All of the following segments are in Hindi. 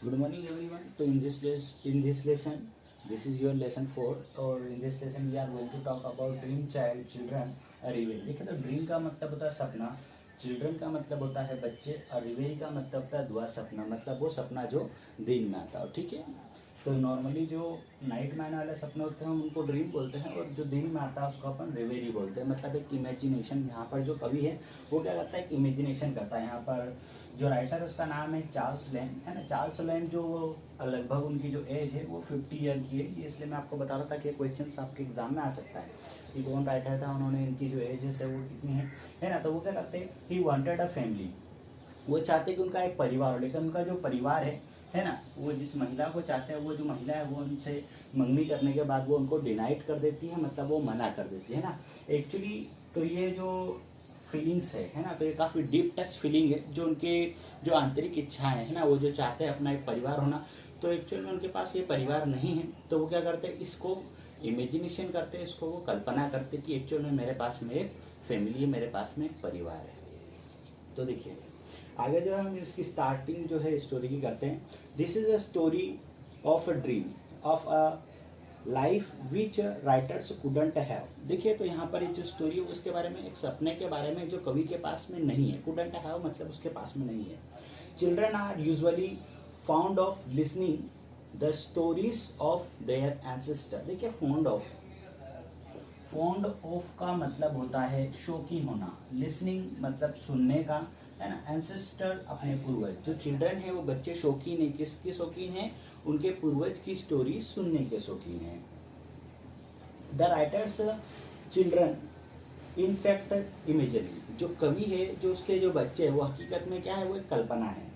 Good morning everyone. So in this lesson, this is your lesson 4 और in this lesson we are going to talk about dream child, children, रिवेरी। देखिए तो ड्रीम का मतलब होता है सपना, चिल्ड्रन का मतलब होता है बच्चे और रिवेरी का मतलब होता है दुआ सपना, मतलब वो सपना जो दिन में आता हो। ठीक है, तो नॉर्मली जो नाइट में आने वाले सपने होते हैं हम उनको ड्रीम बोलते हैं और जो दिन में आता है उसको अपन रिवेरी बोलते हैं। मतलब एक इमेजिनेशन, यहाँ पर जो कवि है वो क्या करता है, एक इमेजिनेशन करता है। यहाँ पर जो राइटर है उसका नाम है चार्ल्स लैंग, है ना। चार्ल्स लैंग जो लगभग उनकी जो एज है वो 50 ईयर की है। ये इसलिए मैं आपको बता रहा था कि क्वेश्चन आपके एग्जाम में आ सकता है कि कौन राइटर था, उन्होंने इनकी जो एज है वो कितनी है ना। तो वो क्या करते हैं, ही वांटेड अ फैमिली, वो चाहते कि उनका एक परिवार हो, लेकिन उनका जो परिवार है ना, वो जिस महिला को चाहते हैं वो जो महिला है वो उनसे मंगनी करने के बाद वो उनको डिनाइट कर देती है, मतलब वो मना कर देती है ना एक्चुअली। तो ये जो फीलिंग्स है ना, तो ये काफ़ी डीप टच फीलिंग है, जो उनके जो आंतरिक इच्छाएं है ना, वो जो चाहते हैं अपना एक परिवार होना, तो एक्चुअल में उनके पास ये परिवार नहीं है। तो वो क्या करते हैं, इसको इमेजिनेशन करते हैं, इसको वो कल्पना करते हैं कि एक्चुअल में मेरे पास में एक फैमिली है, मेरे पास में एक परिवार है। तो देखिए आगे जो है हम इसकी स्टार्टिंग जो है स्टोरी की करते हैं। This is a story of a dream of a life which writers couldn't have. देखिए तो यहाँ पर ये जो स्टोरी है उसके बारे में, एक सपने के बारे में जो कवि के पास में नहीं है। कुडंट हैव मतलब उसके पास में नहीं है। Children are usually found of listening the stories of their ancestor. देखिए फॉन्ड ऑफ का मतलब होता है शौकीन होना, लिसनिंग मतलब सुनने का, है ना। एंसेस्टर अपने पूर्वज, जो चिल्ड्रन है वो बच्चे शौकीन है, किसके शौकीन है, उनके पूर्वज की स्टोरी सुनने के शौकीन है। The writers children in fact imagery, जो कवि है जो उसके जो बच्चे हैं वो हकीकत में क्या है, वो एक कल्पना है।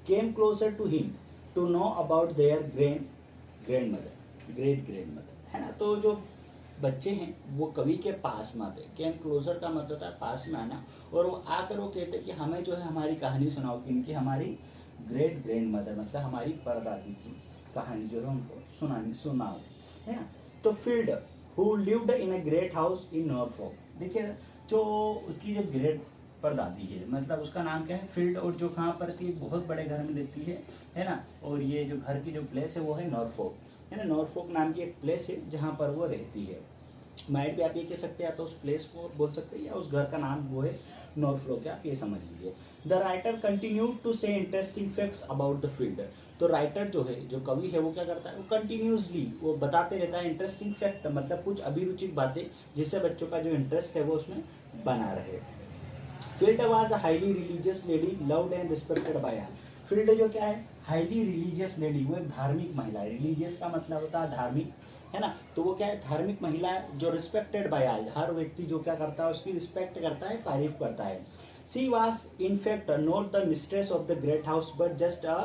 Came closer to him to know about their grand mother, है ना। तो जो बच्चे हैं वो कवि के पास में आते, केम क्लोजर का मतलब होता है पास में आना, और वो आकर वो कहते हैं कि हमें जो है हमारी कहानी सुनाओ, इनकी हमारी ग्रैंड मदर मतलब हमारी परदादी की कहानी जो है उनको सुनाओ, है ना। तो field who lived in a great house in Norfolk. देखिए जो उसकी जो ग्रेट परदादी है मतलब उसका नाम क्या है, फील्ड, और जो कहाँ पर थी, बहुत बड़े घर में रहती है ना। और ये जो घर की जो प्लेस है वो है नॉरफॉक, है ना। नॉरफॉक नाम की एक प्लेस है जहाँ पर वो रहती है। माइट भी आप ये कह सकते हैं, या तो उस प्लेस को बोल सकते हैं या उस घर का नाम वो है नॉरफॉक, आप ये समझ लीजिए। द राइटर कंटिन्यू टू से interesting facts about the field. तो राइटर जो है, जो कवि है, वो क्या करता है, वो कंटिन्यूसली वो बताते रहता है इंटरेस्टिंग फैक्ट, मतलब कुछ अभिरुचिक बातें जिससे बच्चों का जो इंटरेस्ट है वो उसमें बना रहे। Field was a highly religious lady loved and respected by all. Field जो क्या है, हाईली रिलीजियस लेडी, वो एक धार्मिक महिला है। रिलीजियस का मतलब होता है धार्मिक, है ना। तो वो क्या है, धार्मिक महिला है जो रिस्पेक्टेड बाय ऑल, हर व्यक्ति जो क्या करता है उसकी रिस्पेक्ट करता है, तारीफ करता है। She was in fact not the mistress of the great house but just a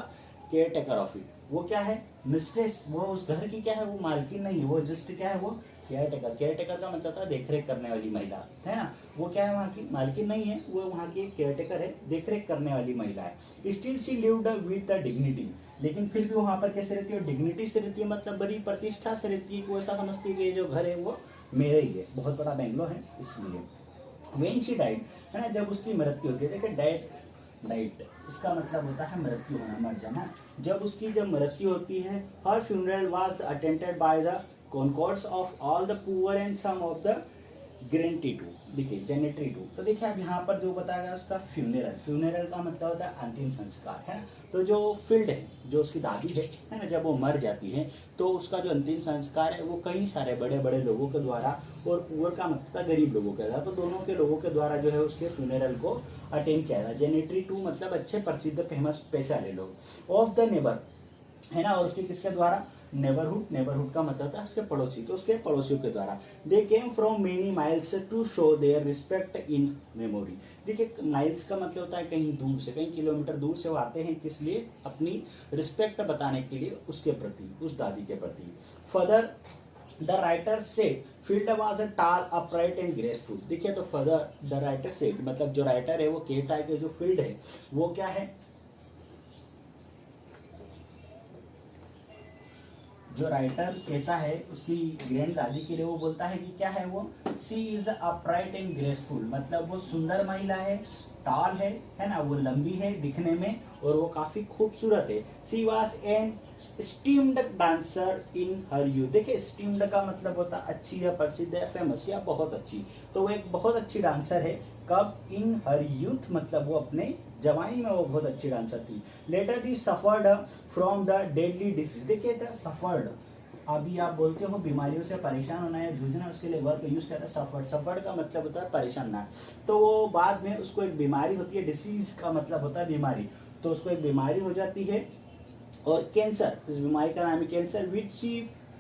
care taker of it. वो क्या है, मिस्ट्रेस, वो उस घर की क्या है, वो मालकिन नहीं है, वो जस्ट क्या है, वो केयर टेकर। केयर टेकर का मतलब था देखरेख करने वाली महिला, है ना। वो क्या है, वहाँ की मालकिन नहीं है, वो वहाँ की केयर टेकर है, देखरेख करने वाली महिला है। Still she lived with the dignity, लेकिन फिर भी वहाँ पर कैसे रहती है, डिग्निटी से रहती है, मतलब बड़ी प्रतिष्ठा से रहती है। वो ऐसा समझती है कि जो घर है वो मेरे ही है, बहुत बड़ा बेंगलो है इसलिए। वेन शी डाइड, है ना, जब उसकी मृत्यु होती है। देखिए डाइट इसका मतलब होता है मृत्यु होना, मर जाना। जब मृत्यु होती है, her funeral was attended by the concords of all the poor and some of the ग्रेंटी टू। देखिए जेनेट्री टू, तो देखिए अब यहाँ पर जो बताया गया उसका फ्यूनरल का मतलब होता है अंतिम संस्कार, है ना। तो जो फील्ड है, जो उसकी दादी है ना, जब वो मर जाती है तो उसका जो अंतिम संस्कार है वो कई सारे बड़े बड़े लोगों के द्वारा, और पुअर का मतलब गरीब लोगों के द्वारा, तो दोनों के लोगों के द्वारा जो है उसके फ्यूनरल को अटेंड किया था। जेनेट्री टू मतलब अच्छे प्रसिद्ध फेमस पैसे वाले लोग। ऑफ द नेबर, है ना, और उसके किसके द्वारा, नेबरहुड का मतलब था उसके पड़ोसी, तो उसके पड़ोसियों के द्वारा। They came from many miles to show their respect in memory. देखिए माइल्स का मतलब होता है कहीं दूर से, कहीं किलोमीटर दूर से वो आते हैं, किस लिए, अपनी रिस्पेक्ट बताने के लिए उसके प्रति, उस दादी के प्रति। Further the writer said field was a टाल अपराइट एंड ग्रेसफुल। देखिए तो फर्दर द राइटर सेड मतलब जो राइटर है वो कहता है कि जो फील्ड है वो क्या है, जो राइटर कहता है उसकी ग्रैंड दादी के लिए वो बोलता है कि क्या है वो, सी इज अपराइट एंड ग्रेसफुल, मतलब वो सुंदर महिला है, टाल है ना, वो लंबी है दिखने में, और वो काफी खूबसूरत है। She was an steamed dancer in her youth. देखिए स्टीम्ड का मतलब होता है अच्छी या प्रसिद्ध या फेमस या बहुत अच्छी, तो वो एक बहुत अच्छी डांसर है। कब? इन हर यूथ, मतलब वो अपने जवानी में वो बहुत अच्छी डांसर थी। Later the suffered from the deadly disease. देखिए सफर्ड, अभी आप बोलते हो बीमारियों से परेशान होना या जूझना, उसके लिए वर्ब यूज करता है सफर्ड। सफर्ड का मतलब होता है परेशान ना, तो वो बाद में उसको एक बीमारी होती है, डिसीज का मतलब होता है बीमारी, तो उसको एक बीमारी हो जाती है और कैंसर, इस बीमारी का नाम है cancer, which she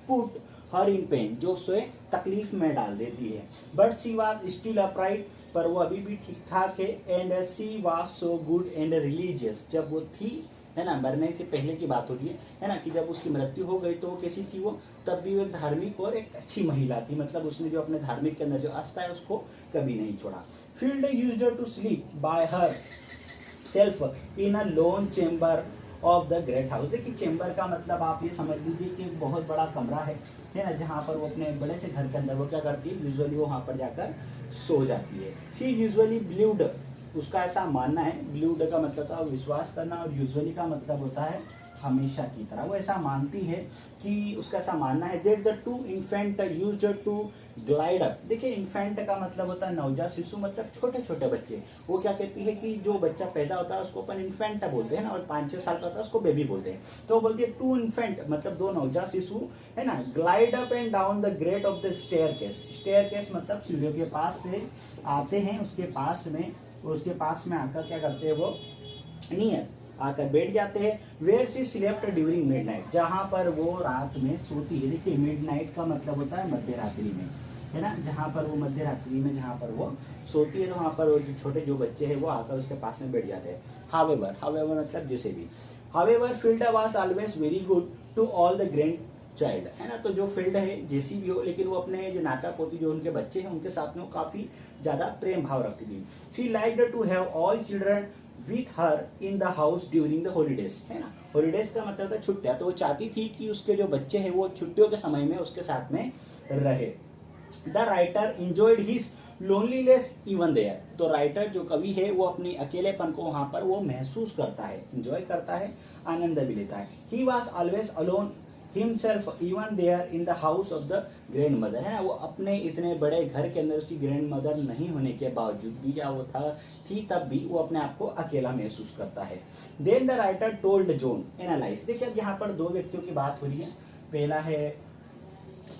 put her in pen, जो उसे तकलीफ में डाल देती है। But she was still upright, पर वो अभी भी ठीक ठाक है। And she was so good and religious, जब वो थी, है ना, मरने से पहले की बात हो रही है ना, कि जब उसकी मृत्यु हो गई तो वो कैसी थी वो, तब भी वो एक धार्मिक और एक अच्छी महिला थी, मतलब उसने जो अपने धार्मिक के अंदर जो आस्था है उसको कभी नहीं छोड़ा। Field used to sleep by her self in a lone chamber of the great house. देखिए चेम्बर का मतलब आप ये समझ लीजिए कि एक बहुत बड़ा कमरा है ना, जहाँ पर वो अपने बड़े से घर के अंदर वो क्या करती है, यूजुअली वो वहाँ पर जाकर सो जाती है। शी यूजुअली बिलीव्ड, उसका ऐसा मानना है, बिलीव्ड का मतलब था विश्वास करना और यूजुअली का मतलब होता है हमेशा की तरह। वो ऐसा मानती है कि उसका ऐसा मानना है that the two infant used to glide up. देखिए इन्फेंट का मतलब होता है नवजात शिशु, मतलब छोटे छोटे बच्चे। वो क्या कहती है कि जो बच्चा पैदा होता है उसको अपन इन्फेंट बोलते हैं ना, और 5-6 साल का होता है उसको बेबी बोलते हैं। तो वो बोलती है टू इन्फेंट मतलब 2 नवजात शिशु, है ना, glide up and down the great of the staircase. Staircase मतलब सीढ़ियों के पास से आते हैं, उसके पास में आकर क्या करते हैं वो, नियर आकर बैठ जाते हैं। Where she slept during midnight, जहाँ पर वो रात में सोती है। देखिए मिडनाइट का मतलब होता है मध्य रात्रि में, है ना, जहाँ पर वो मध्य रात्रि में जहाँ पर वो सोती है, तो वहाँ पर वो जो छोटे जो बच्चे हैं वो आकर उसके पास में बैठ जाते हैं। हावेवर मतलब जैसे भी, however Field was always very good to all the grand child, है ना, तो जो फील्ड है जैसी भी हो, लेकिन वो अपने जो नाता पोती जो उनके बच्चे हैं उनके साथ में वो काफी ज्यादा प्रेम भाव रखती थी। She liked to have all children with her in the house during the holidays, है ना, हॉलीडेज का मतलब है छुट्टियां, तो वो चाहती थी कि उसके जो बच्चे हैं वो छुट्टियों के समय में उसके साथ में रहे। The writer enjoyed his loneliness even there, तो राइटर जो कवि है वो अपनी अकेलेपन को वहां पर वो महसूस करता है, इंजॉय करता है, आनंद भी लेता है। He was always alone himself even there in the house of the grand mother, है ना, वो अपने इतने बड़े घर के अंदर उसकी ग्रैंड मदर नहीं होने के बावजूद भी क्या वो थी तब भी वो अपने आप को अकेला महसूस करता है। Then the writer told John analyse. देखिए अब यहाँ पर 2 व्यक्तियों की बात हो रही है, पहला है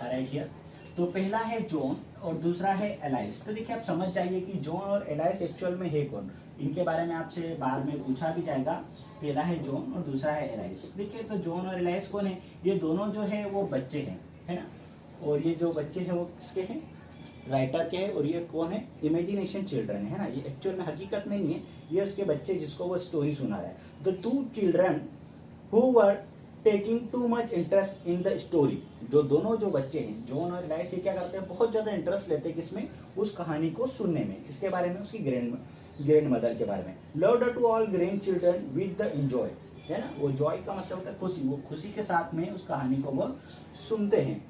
राइट हियर, तो पहला है जॉन और दूसरा है एलाइस। तो देखिए आप समझ जाइए कि जॉन और एलाइस एक्चुअल में है कौन, इनके बारे में आपसे बाद में पूछा भी जाएगा। पहला है जॉन और दूसरा है एलाइस। देखिए तो जॉन और एलाइस कौन है, ये दोनों जो है वो बच्चे हैं, है ना, और ये जो बच्चे हैं वो किसके हैं, राइटर के हैं, और ये कौन है, इमेजिनेशन चिल्ड्रन है ना, ये एक्चुअल में हकीकत नहीं है, ये उसके बच्चे जिसको वो स्टोरी सुना रहा है। The 2 children who were taking too much interest in the story, जो दोनों जो बच्चे हैं जॉन और एलाइस ये क्या करते हैं, बहुत ज्यादा इंटरेस्ट लेते हैं किसमें, उस कहानी को सुनने में, किसके बारे में, उसकी ग्रैंड मदर के बारे में। Loved to all grand children with the enjoy, है ना, वो जॉय का मतलब होता है खुशी, वो खुशी के साथ में उस कहानी को वो सुनते हैं।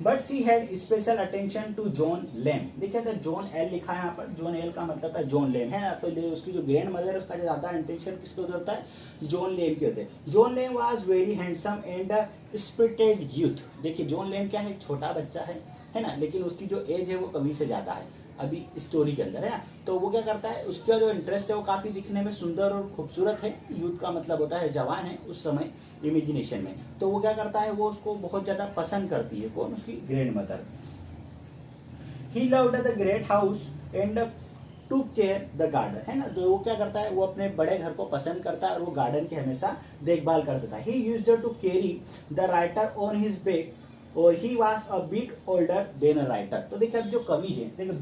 But she had special attention to John lame. देखिए तो जॉन एल लिखा है यहाँ पर, जॉन एल का मतलब है जॉन लेम, है ना, तो उसकी जो ग्रैंड मदर है उसका ज्यादा अटेंशन किसके उधर होता है, जॉन लेम के होते हैं। John lame was very handsome and spirited youth. देखिए जॉन लेम क्या है, छोटा बच्चा है ना, लेकिन उसकी जो एज है वो कवि से ज्यादा है अभी स्टोरी के अंदर, है ना, तो वो क्या करता है, उसका जो इंटरेस्ट है वो काफी दिखने में सुंदर और खूबसूरत है। यूथ का मतलब होता है जवान है उस समय इमेजिनेशन में, तो वो क्या करता है, वो उसको बहुत ज्यादा पसंद करती है, कौन, उसकी grand mother. He loved the great house and to care the garden, है ना, तो वो क्या करता है, वो अपने बड़े घर को पसंद करता है और वो गार्डन की हमेशा देखभाल करता था। He used to carry the writer on his back और he was a bit older than a writer. तो देखिए अब जो कवि है, देखिए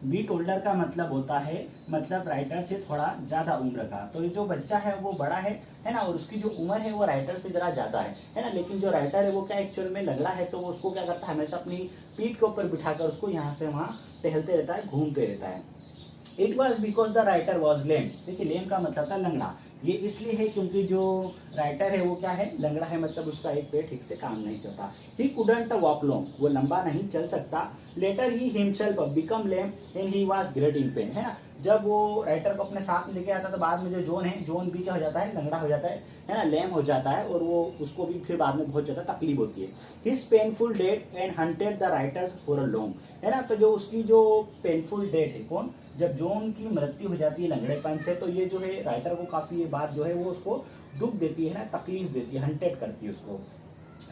बीट ओल्डर का मतलब होता है, मतलब राइटर से थोड़ा ज्यादा उम्र का, तो ये जो बच्चा है वो बड़ा है ना, और उसकी जो उम्र है वो राइटर से जरा ज्यादा है ना, लेकिन जो राइटर है वो क्या एक्चुअल में लंगड़ा है, तो वो उसको क्या करता है, हमेशा अपनी पीठ के ऊपर बिठाकर उसको यहाँ से वहाँ टहलते रहता है, घूमते रहता है। It was because the writer was lame. देखिए लेम का मतलब था लंगड़ा, ये इसलिए है क्योंकि जो राइटर है वो क्या है, लंगड़ा है, मतलब उसका एक पैर ठीक से काम नहीं करता। ही कुडंट वॉक लॉन्ग, वो लंबा नहीं चल सकता। Later he himself become lame and he was great in pain, है ना, जब वो राइटर को अपने साथ में लेके आता है तो बाद में जो जॉन है, जॉन भी क्या हो जाता है, लंगड़ा हो जाता है ना, लेम हो जाता है, और वो उसको भी फिर बाद में बहुत ज़्यादा तकलीफ होती है। His painful date and haunted the writers for a long, है ना। तो जो उसकी जो पेनफुल डेट है, कौन, जब जॉन की मृत्यु हो जाती है लंगड़ेपन से, तो ये जो है राइटर को काफ़ी ये बात जो है वो उसको दुख देती है ना, तकलीफ देती है, हंटेड करती है उसको।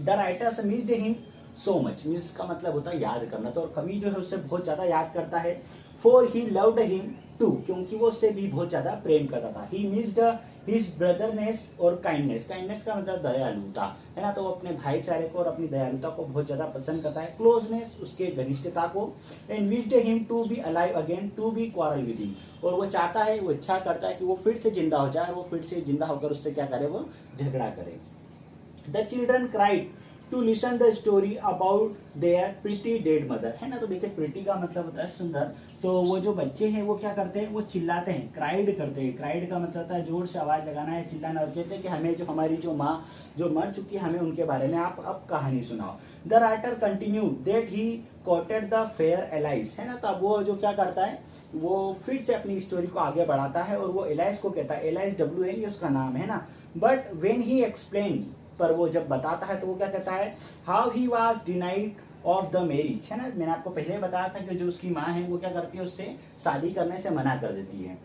The writers missed him so much, miss का मतलब होता है याद करना, तो कवि जो है उससे बहुत ज़्यादा याद करता है। For he loved him too, क्योंकि वो उससे भी बहुत ज़्यादा प्रेम करता था। ही मिस्ड हिज ब्रदरनेस और काइंडनेस, काइंडनेस का मतलब दयालुता, है ना। तो वो अपने भाईचारे को और अपनी दयालुता को बहुत ज़्यादा पसंद करता है। क्लोजनेस, उसके घनिष्ठता को। And wished him to be alive again to be quarrel with him, और वो चाहता है, वो इच्छा करता है कि वो फिर से जिंदा हो जाए, वो फिर से जिंदा होकर उससे क्या करे, वो झगड़ा करे। The children cried to listen the story about their pretty dead mother, है ना। तो देखिए प्रिटी का मतलब होता है सुंदर, तो वो जो बच्चे हैं वो क्या करते हैं, वो चिल्लाते हैं, क्राइड करते हैं। क्राइड का मतलब होता है जोर से आवाज़ लगाना है, चिल्लाना, और कहते हैं कि हमें जो हमारी जो माँ जो मर चुकी है, हमें उनके बारे में आप अब कहानी सुनाओ। The writer continue that he coated the fair alias, है ना। तो अब वो जो क्या करता है, वो फिर से अपनी स्टोरी को आगे बढ़ाता है, और वो एलाइस को कहता है, एलाइस WN उसका नाम है ना। बट वेन ही एक्सप्लेन, पर वो जब बताता है तो वो क्या कहता है, how he was denied of the marriage, है ना। मैंने आपको पहले बताया था कि जो उसकी माँ है वो क्या करती है, उससे शादी करने से मना कर देती है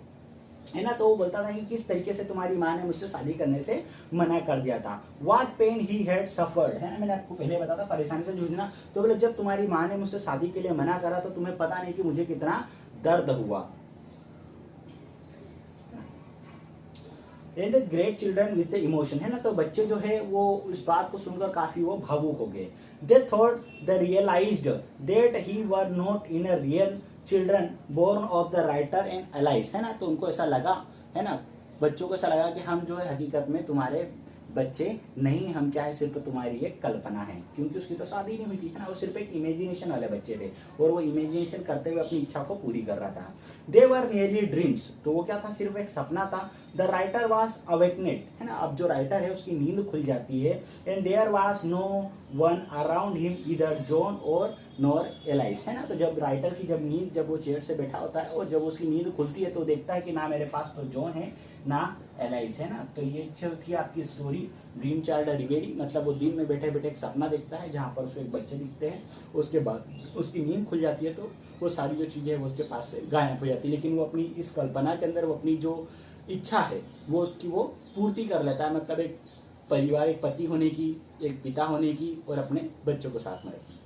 ना। तो वो बोलता था कि किस तरीके से तुम्हारी माँ ने मुझसे शादी करने से मना कर दिया था। What pain he had suffered, है ना। मैंने आपको पहले बताया था परेशानी से जूझना, तो बोले जब तुम्हारी माँ ने मुझसे शादी के लिए मना करा तो तुम्हें पता नहीं कि मुझे कितना दर्द हुआ। And great children with the emotion, है ना। तो बच्चे जो है वो उस बात को सुनकर काफी वो भावुक हो गए। They thought the realised that he were not in a real children born of the writer and Alice, है ना। तो उनको ऐसा लगा, है ना, बच्चों को ऐसा लगा कि हम जो है हकीकत में तुम्हारे बच्चे नहीं, हम क्या है, सिर्फ तुम्हारी एक कल्पना है, क्योंकि उसकी तो शादी नहीं हुई थी, है ना। वो सिर्फ एक इमेजिनेशन वाले बच्चे थे, और वो इमेजिनेशन करते हुए अपनी इच्छा को पूरी कर रहा था। दे वर नियरली ड्रीम्स, तो वो क्या था, सिर्फ एक सपना था। द राइटर वॉज अवेकनेड, है ना। अब जो राइटर है उसकी नींद खुल जाती है। And there was no one around him इधर जॉन और नॉर एलाइस, है ना। तो जब राइटर की जब नींद, जब वो चेयर से बैठा होता है और जब उसकी नींद खुलती है तो देखता है कि ना मेरे पास तो जॉन है ना एलाइस, है ना। तो ये थी आपकी स्टोरी ड्रीम चाइल्ड रिवेरी, मतलब वो दिन में बैठे बैठे एक सपना देखता है जहाँ पर उसको एक बच्चे दिखते हैं, उसके बाद उसकी नींद खुल जाती है तो वो सारी जो चीज़ें हैं वो उसके पास से गायब हो जाती है। लेकिन वो अपनी इस कल्पना के अंदर वो अपनी जो इच्छा है वो उसकी वो पूर्ति कर लेता है, मतलब एक परिवार, एक पति होने की, एक पिता होने की, और अपने बच्चों को साथ में रखने की।